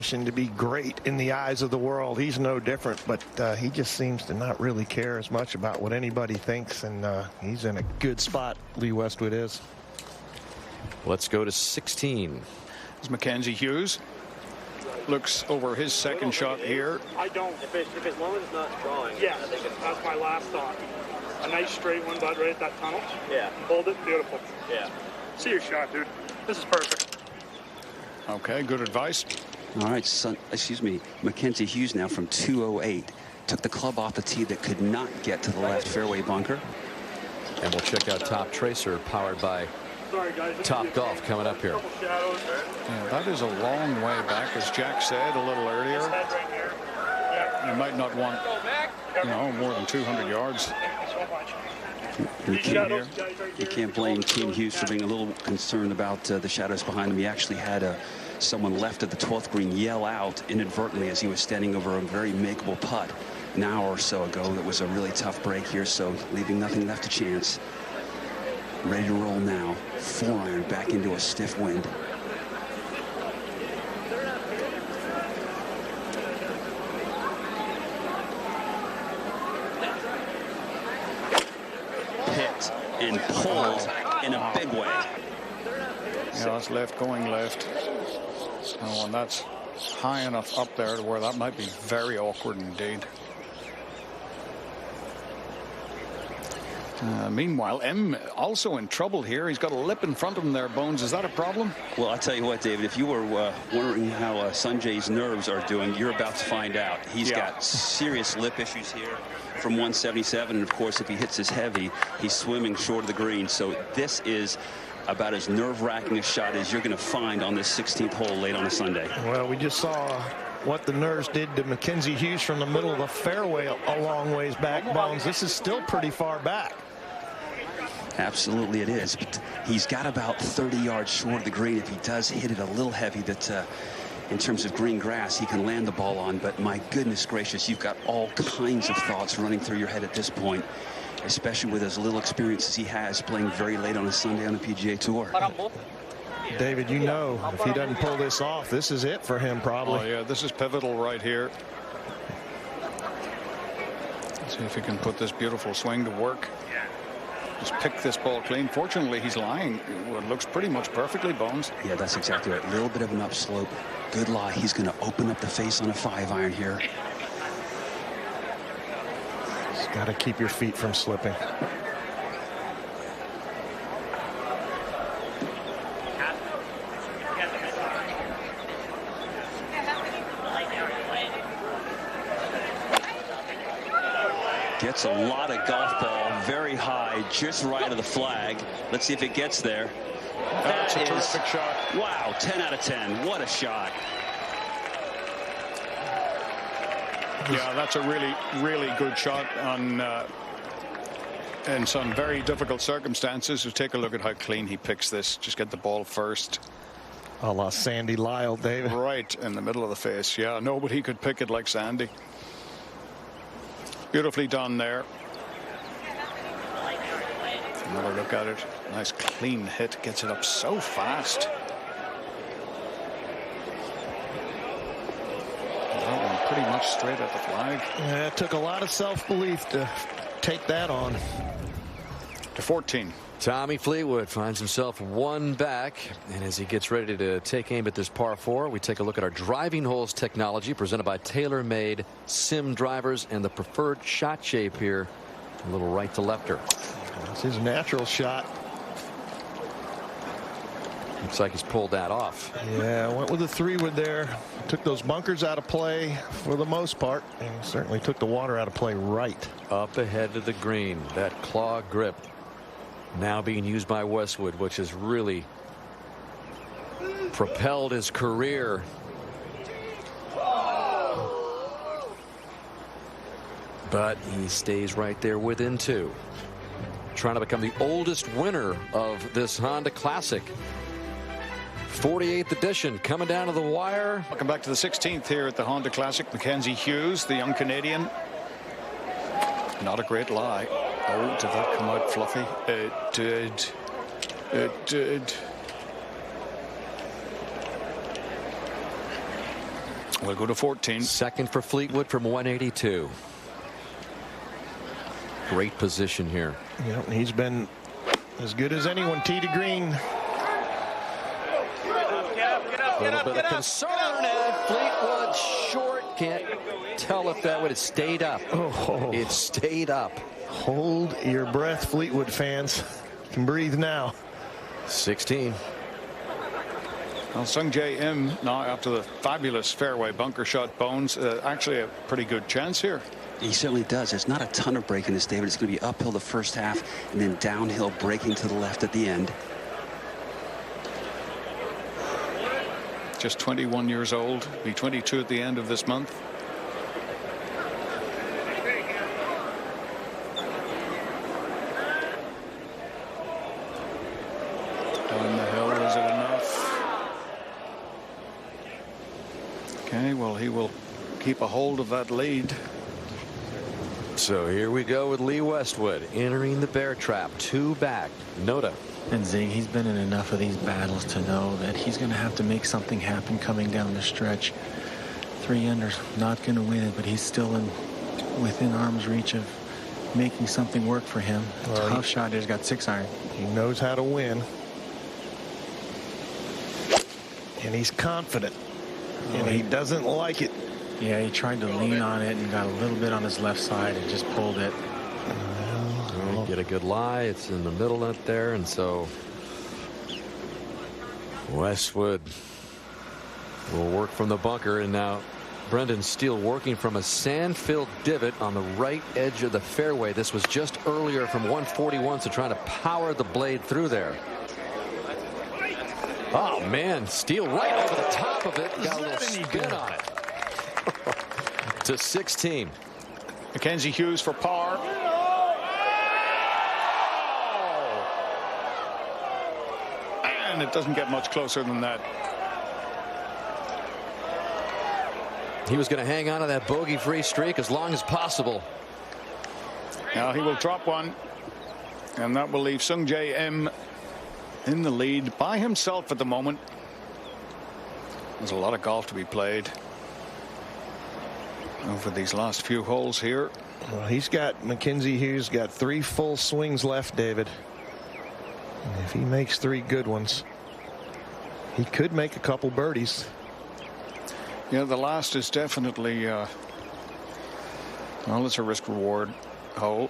To be great in the eyes of the world. He's no different, but he just seems to not really care as much about what anybody thinks, and he's in a good spot. Lee Westwood is. Let's go to 16. As Mackenzie Hughes looks over his second shot here. I don't. If his low is not drawing, yes, that's my last thought. A nice straight one, bud, right at that tunnel. Yeah. Hold it. Beautiful. Yeah. See your shot, dude. This is perfect. Okay, good advice. All right, Mackenzie Hughes now from 208. Took the club off the tee that could not get to the left fairway bunker. And we'll check out Top Tracer, powered by Top Golf, coming up here. Yeah, that is a long way back, as Jack said a little earlier. You might not want, more than 200 yards. You can't blame Team Hughes for being a little concerned about the shadows behind him. He actually had someone left at the 12th green yell out inadvertently as he was standing over a very makeable putt an hour or so ago. That was a really tough break here, so leaving nothing left to chance. Ready to roll now. 4-iron back into a stiff wind. Hit and pulled in a big way. Yeah, that's left going left. Oh, and that's high enough up there to where that might be very awkward indeed. Meanwhile, M also in trouble here. He's got a lip in front of him there, Bones. Is that a problem? Well, I'll tell you what, David, if you were wondering how Sungjae's nerves are doing, you're about to find out. He's got serious lip issues here from 177. And, of course, if he hits this heavy, he's swimming short of the green. So this is about as nerve-wracking a shot as you're going to find on this 16th hole late on a Sunday. Well, we just saw what the nerves did to Mackenzie Hughes from the middle of the fairway a long ways back, Bones. This is still pretty far back. Absolutely it is. But he's got about 30 yards short of the green. If he does hit it a little heavy, that in terms of green grass he can land the ball on. But my goodness gracious, you've got all kinds of thoughts running through your head at this point, especially with as little experience as he has playing very late on a Sunday on the PGA Tour. David, if he doesn't pull this off, this is it for him probably. Oh yeah, this is pivotal right here. Let's see if he can put this beautiful swing to work. Just pick this ball clean. Fortunately, he's lying. It looks pretty much perfectly, Bones. Yeah, that's exactly right. A little bit of an upslope. Good lie. He's going to open up the face on a 5-iron here. Just got to keep your feet from slipping. Gets a lot of golf ball very high, just right of the flag. Let's see if it gets there. That's a terrific shot. Wow, 10 out of 10. What a shot. Yeah, that's a really, really good shot on in some very difficult circumstances. So take a look at how clean he picks this. Just get the ball first. A la Sandy Lyle, David. Right in the middle of the face. Yeah, nobody could pick it like Sandy. Beautifully done there. Another look at it. Nice clean hit. Gets it up so fast. That one pretty much straight at the flag. Yeah, it took a lot of self-belief to take that on. To 14. Tommy Fleetwood finds himself one back, and as he gets ready to take aim at this par 4, we take a look at our driving holes technology presented by TaylorMade Sim drivers and the preferred shot shape here. A little right to lefter. That's his natural shot. Looks like he's pulled that off. Yeah, went with the 3-wood there. Took those bunkers out of play for the most part, and certainly took the water out of play right. Up ahead of the green, that claw grip now being used by Westwood, which has really propelled his career. But he stays right there within 2. Trying to become the oldest winner of this Honda Classic. 48th edition coming down to the wire. Welcome back to the 16th here at the Honda Classic. Mackenzie Hughes, the young Canadian. Not a great lie. Oh, did that come out fluffy? It did. It did. We'll go to 14. Second for Fleetwood from 182. Great position here. Yep, he's been as good as anyone tee to green. A little bit of concern, and Fleetwood short. Can't tell if that would have stayed up. Oh. It stayed up. Hold your breath, Fleetwood fans. You can breathe now. 16. Well, Sungjae Im now, after the fabulous fairway bunker shot, Bones, actually a pretty good chance here. He certainly does. There's not a ton of break in this, David. It's going to be uphill the first half and then downhill breaking to the left at the end. Just 21 years old, be 22 at the end of this month. Down the hill, is it enough? Okay, well, he will keep a hold of that lead. So here we go with Lee Westwood entering the bear trap. 2 back. Noda. And Zing, he's been in enough of these battles to know that he's going to have to make something happen coming down the stretch. 3 under's not going to win it, but he's still within arm's reach of making something work for him. Well, tough shot. He's got 6 iron. He knows how to win. And he's confident. And he doesn't like it. Yeah, he tried to lean on it and got a little bit on his left side and just pulled it. Get a good lie. It's in the middle out there, and so Westwood will work from the bunker. And now Brendan Steele working from a sand-filled divot on the right edge of the fairway. This was just earlier from 141, so trying to power the blade through there. Oh man, Steele right over the top of it. Got a little spin on it. To 16. Mackenzie Hughes for par. And it doesn't get much closer than that. He was going to hang on to that bogey-free streak as long as possible. Now he will drop one, and that will leave Sungjae Im in the lead by himself at the moment. There's a lot of golf to be played over these last few holes here. Well, he's got Mackenzie Hughes got 3 full swings left, David. And if he makes 3 good ones, he could make a couple birdies. Yeah, the last is definitely well, it's a risk reward hole.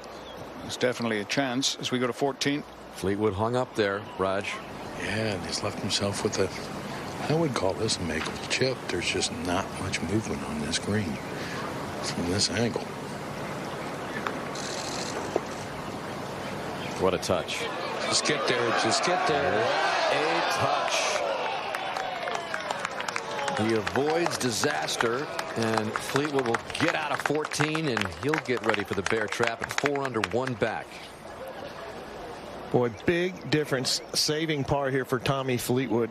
It's definitely a chance as we go to 14. Fleetwood hung up there, Raj. Yeah, and he's left himself with I would call this a makeable chip. There's just not much movement on this green from this angle. What a touch. Just get there. Just get there. A touch. He avoids disaster, and Fleetwood will get out of 14, and he'll get ready for the bear trap at 4 under 1 back. Boy, big difference saving par here for Tommy Fleetwood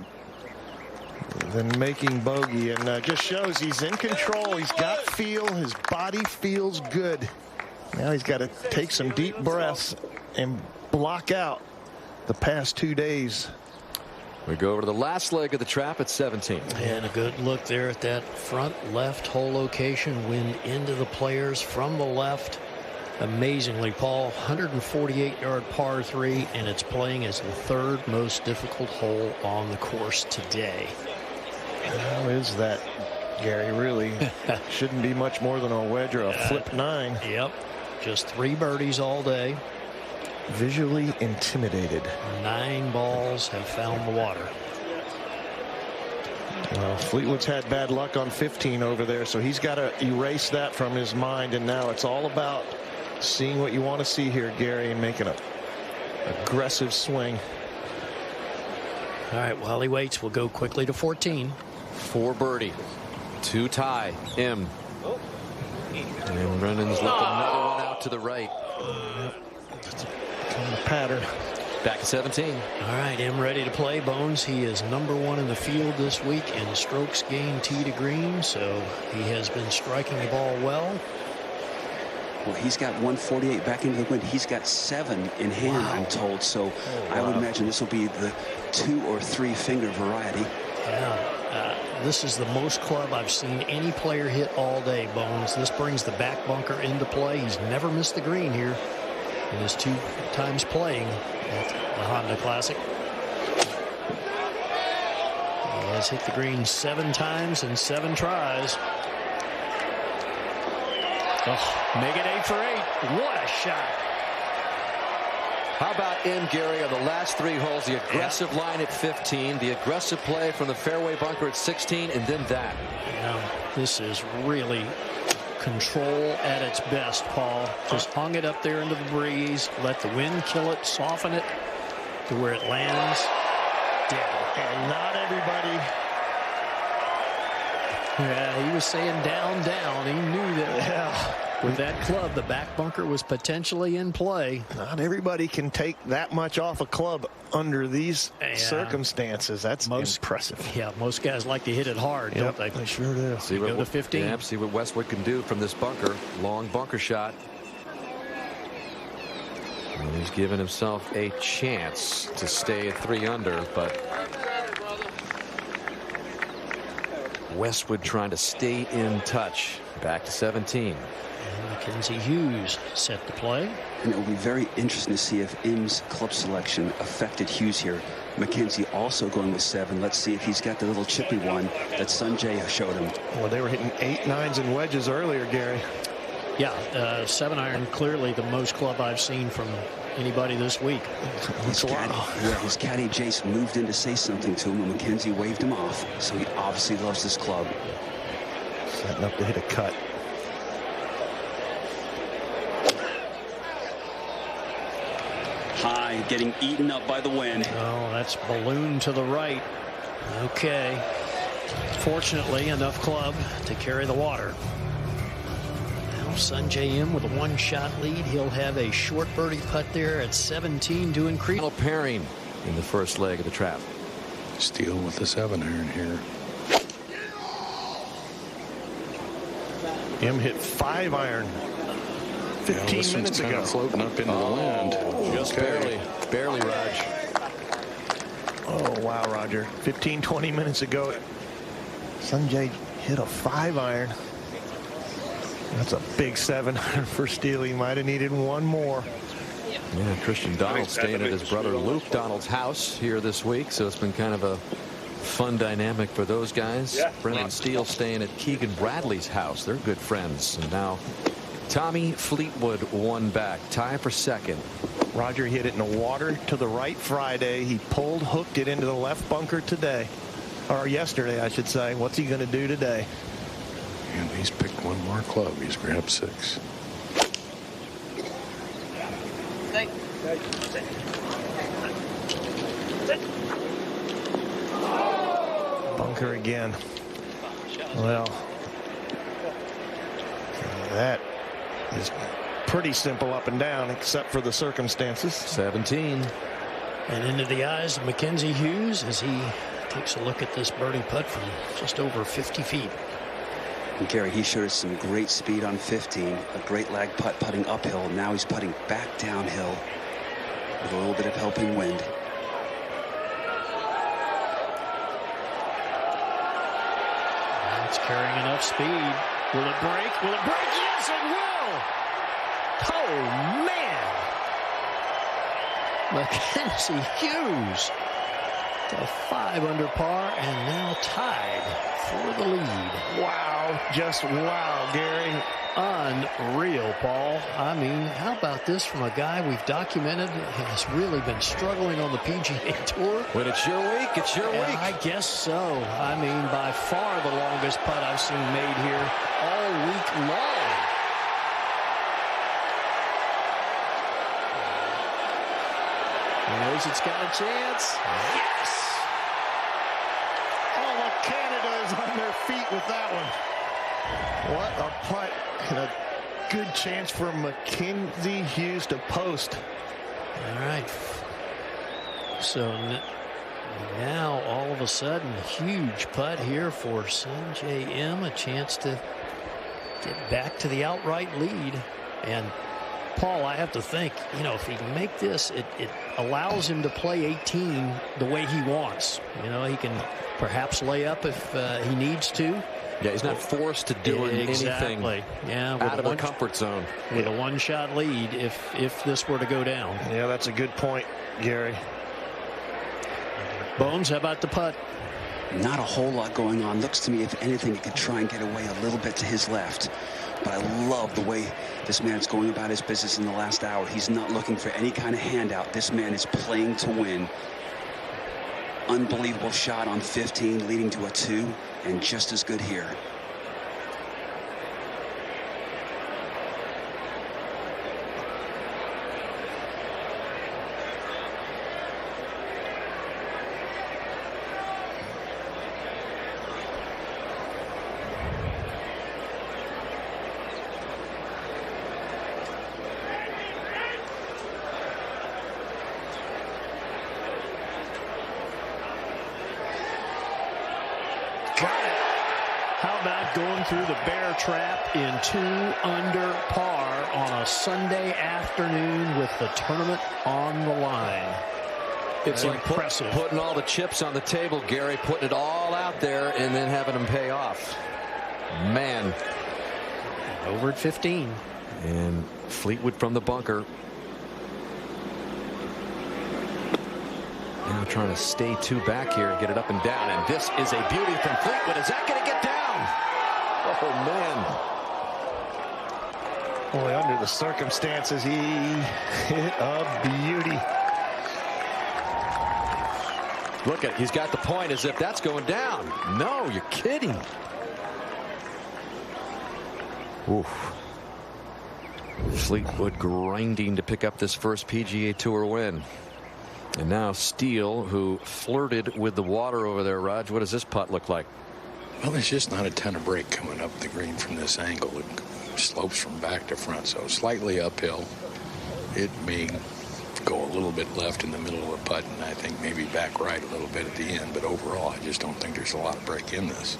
than making bogey, and just shows he's in control. He's got feel. His body feels good. Now he's got to take some deep breaths and block out the past 2 days. We go over to the last leg of the trap at 17. And a good look there at that front left hole location. Wind into the players from the left. Amazingly, Paul, 148-yard par 3, and it's playing as the 3rd most difficult hole on the course today. How is that, Gary? Really shouldn't be much more than a wedge or a flip 9. Yep, just 3 birdies all day. Visually intimidated. 9 balls have found the water. Well, Fleetwood's had bad luck on 15 over there, so he's got to erase that from his mind, and now it's all about seeing what you want to see here, Gary, and making an aggressive swing. All right, while he waits, we'll go quickly to 14. 4 birdie, 2 tie. M. And Brendan's left another one out to the right. That's kind of a pattern. Back at 17. All right, M ready to play. Bones, he is #1 in the field this week in strokes gained tee to green, so he has been striking the ball well. Well, he's got 148 back into the wind. He's got 7 in hand, I'm told. So I would imagine this will be the 2 or 3 finger variety. Yeah. This is the most club I've seen any player hit all day, Bones. This brings the back bunker into play. He's never missed the green here in his 2 times playing at the Honda Classic. He has hit the green 7 times in 7 tries. Oh, make it 8 for 8. What a shot. How about M, Gary, on the last 3 holes? The aggressive line at 15, the aggressive play from the fairway bunker at 16, and then that. Yeah, this is really control at its best, Paul. Just hung it up there into the breeze, let the wind kill it, soften it to where it lands. And not everybody. Yeah, he was saying down, down. He knew that with that club, the back bunker was potentially in play. Not everybody can take that much off a club under these circumstances. That's impressive. Yeah, most guys like to hit it hard, don't they? They sure do. See go to 15. Yeah, see what Westwood can do from this bunker. Long bunker shot. And he's given himself a chance to stay at 3 under, but Westwood trying to stay in touch. Back to 17. And Mackenzie Hughes set to play. And it will be very interesting to see if Im's club selection affected Hughes here. Mackenzie also going with 7. Let's see if he's got the little chippy one that Sungjae showed him. Well, they were hitting 8, 9s and wedges earlier, Gary. Yeah, 7-iron clearly the most club I've seen from anybody this week. His caddy Jace moved in to say something to him, and Mackenzie waved him off. So he obviously loves this club. Setting up to hit a cut. High, getting eaten up by the wind. Oh, that's balloon to the right. Okay. Fortunately, enough club to carry the water. Now Sungjae in with a 1-shot lead. He'll have a short birdie putt there at 17 to increase. Final pairing in the first leg of the trap. Steele with the 7-iron here. M hit 5-iron 15 minutes ago. Floating up into the wind. Just barely, Raj. Oh, wow, Roger. 15, 20 minutes ago, Sungjae hit a 5-iron. That's a big 7-iron for Steele. He might have needed one more. Yeah, Christian Donald staying at his brother Luke Donald's house here this week, so it's been kind of a fun dynamic for those guys. Brendan Steele staying at Keegan Bradley's house. They're good friends. And now Tommy Fleetwood 1 back, tie for 2nd. Roger hit it in the water to the right Friday. He hooked it into the left bunker today, or yesterday, I should say. What's he going to do today? And he's picked one more club. He's grabbed 6. Bunker again. Well, that is pretty simple up and down, except for the circumstances. 17. And into the eyes of Mackenzie Hughes as he takes a look at this birdie putt from just over 50 feet. And Gary, he showed us some great speed on 15, a great lag putt putting uphill. Now he's putting back downhill with a little bit of helping wind. It's carrying enough speed. Will it break? Will it break? Yes, it will! Oh, man! Mackenzie Hughes to 5 under par and now tied for the lead. Wow, just wow, Gary. Unreal, Paul. I mean, how about this from a guy we've documented has really been struggling on the PGA Tour? When it's your week, it's your week. I guess so. I mean, by far the longest putt I've seen made here all week long. He knows it's got a chance. Yes! All of Canada is on their feet with that one. What a putt, and a good chance for Mackenzie Hughes to post. All right. So now all of a sudden, huge putt here for Sungjae M. A chance to get back to the outright lead. And Paul, I have to think, you know, if he can make this, it allows him to play 18 the way he wants. You know, he can Perhaps lay up if he needs to. Yeah, he's not forced to do anything yeah, out of the comfort zone. With a one-shot lead if this were to go down. Yeah, that's a good point, Gary. Bones, how about the putt? Not a whole lot going on. Looks to me, if anything, it could try and get away a little bit to his left. But I love the way this man's going about his business in the last hour. He's not looking for any kind of handout. This man is playing to win. Unbelievable shot on 15, leading to a 2, and just as good here. How about going through the bear trap in 2 under par on a Sunday afternoon with the tournament on the line? It's like impressive. Putting all the chips on the table, Gary, putting it all out there and then having them pay off. Man. Over at 15. And Fleetwood from the bunker. Now trying to stay 2 back here and get it up and down. And this is a beauty from Fleetwood. Is that going to get down? Oh, man. Boy, under the circumstances, he hit a beauty. Look at, he's got the point as if that's going down. No, you're kidding. Oof. Fleetwood grinding to pick up this first PGA Tour win. And now Steele, who flirted with the water over there. Raj, what does this putt look like? Well, there's just not a ton of break coming up the green from this angle. It slopes from back to front, so slightly uphill. It may go a little bit left in the middle of the putt, and I think maybe back right a little bit at the end. But overall, I just don't think there's a lot of break in this.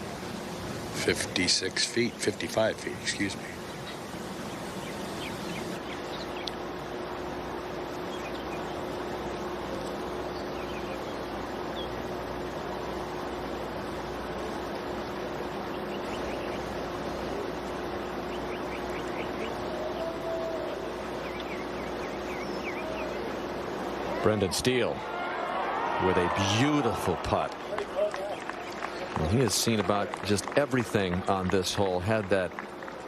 56 feet, 55 feet, excuse me. Brendan Steele with a beautiful putt. And he has seen about just everything on this hole. Had that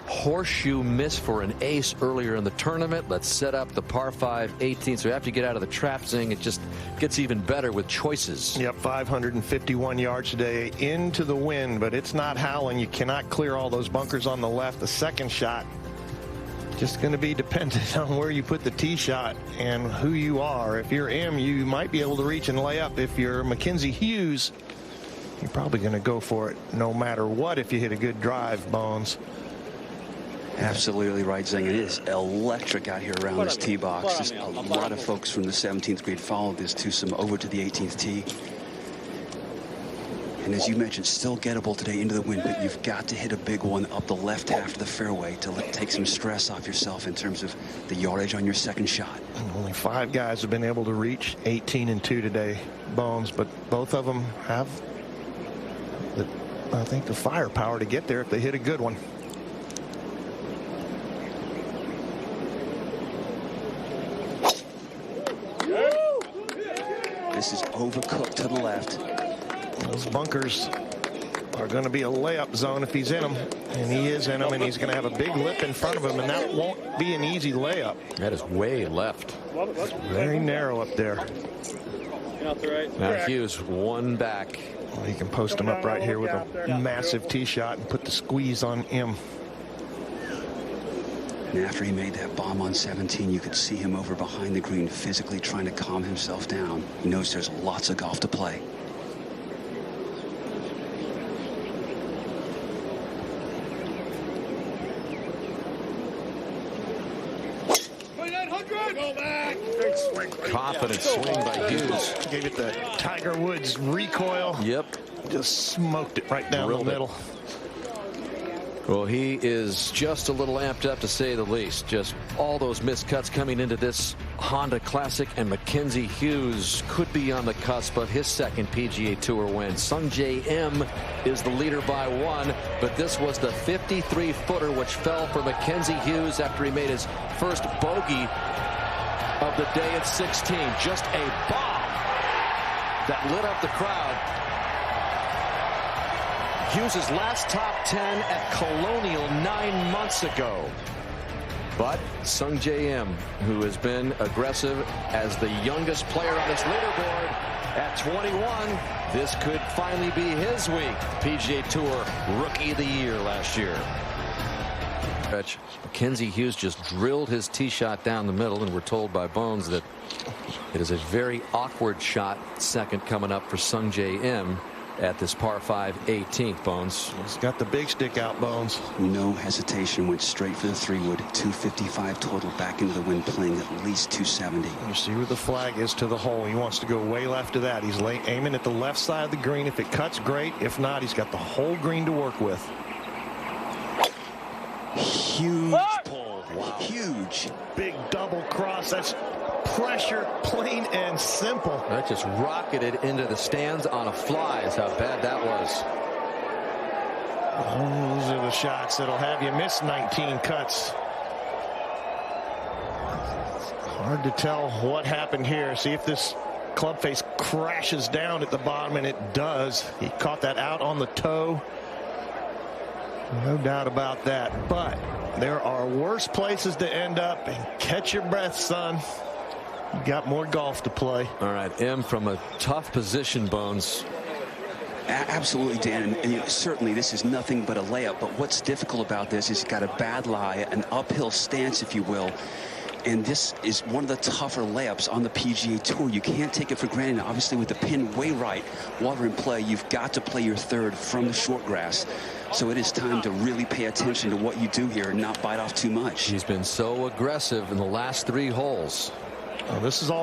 horseshoe miss for an ace earlier in the tournament. Let's set up the par 5 18. So after you get out of the trap zing, it just gets even better with choices. Yep, 551 yards today into the wind, but it's not howling. You cannot clear all those bunkers on the left. The second shot just going to be dependent on where you put the tee shot and who you are. If you're M, you might be able to reach and lay up. If you're Mackenzie Hughes, you're probably going to go for it no matter what if you hit a good drive, Bones. Absolutely right, Zing. It is electric out here around this tee box. There's a lot of folks from the 17th grade followed this to some over to the 18th tee. And as you mentioned, still gettable today into the wind, but you've got to hit a big one up the left half of the fairway to take some stress off yourself in terms of the yardage on your second shot. Only 5 guys have been able to reach 18 and 2 today, Bones, but both of them have, I think, the firepower to get there if they hit a good one. This is overcooked to the left. Those bunkers are going to be a layup zone if he's in them, and he is in them, and he's going to have a big lip in front of him, and that won't be an easy layup. That is way left. It's very narrow up there. Now Hughes 1 back. Well, he can post him up right here with a massive tee shot and put the squeeze on him. And after he made that bomb on 17, you could see him over behind the green physically trying to calm himself down. He knows there's lots of golf to play. Confident swing by Hughes. Gave it the Tiger Woods recoil. Yep. Just smoked it right down the middle. Well, he is just a little amped up, to say the least. Just all those missed cuts coming into this Honda Classic, and Mackenzie Hughes could be on the cusp of his second PGA Tour win. Sungjae M is the leader by 1, but this was the 53-footer which fell for Mackenzie Hughes after he made his first bogey of the day at 16. Just a bomb that lit up the crowd. Hughes' last top 10 at Colonial 9 months ago. But Sungjae M, who has been aggressive as the youngest player on this leaderboard at 21, this could finally be his week. PGA Tour Rookie of the Year last year. Mackenzie Hughes just drilled his tee shot down the middle, and we're told by Bones that it is a very awkward shot second coming up for Sungjae M at this par 5 18th. Bones. He's got the big stick out, Bones. No hesitation, went straight for the 3-wood. 255 total, back into the wind, playing at least 270. You see where the flag is to the hole. He wants to go way left of that. He's aiming at the left side of the green. If it cuts, great. If not, he's got the whole green to work with. Huge pull. Wow. Huge. Big double cross. That's pressure, plain and simple. That just rocketed into the stands on a fly is how bad that was. Those are the shots that'll have you miss 19 cuts. Hard to tell what happened here. See if this club face crashes down at the bottom, and it does. He caught that out on the toe. No doubt about that. But there are worse places to end up. And catch your breath, son. You got more golf to play. All right, M from a tough position, Bones. Absolutely, Dan, and certainly this is nothing but a layup, but what's difficult about this is he's got a bad lie, an uphill stance, if you will, and this is one of the tougher layups on the PGA Tour. You can't take it for granted. Obviously, with the pin way right, water in play, you've got to play your third from the short grass. So it is time to really pay attention to what you do here and not bite off too much. He's been so aggressive in the last 3 holes. Well, this is all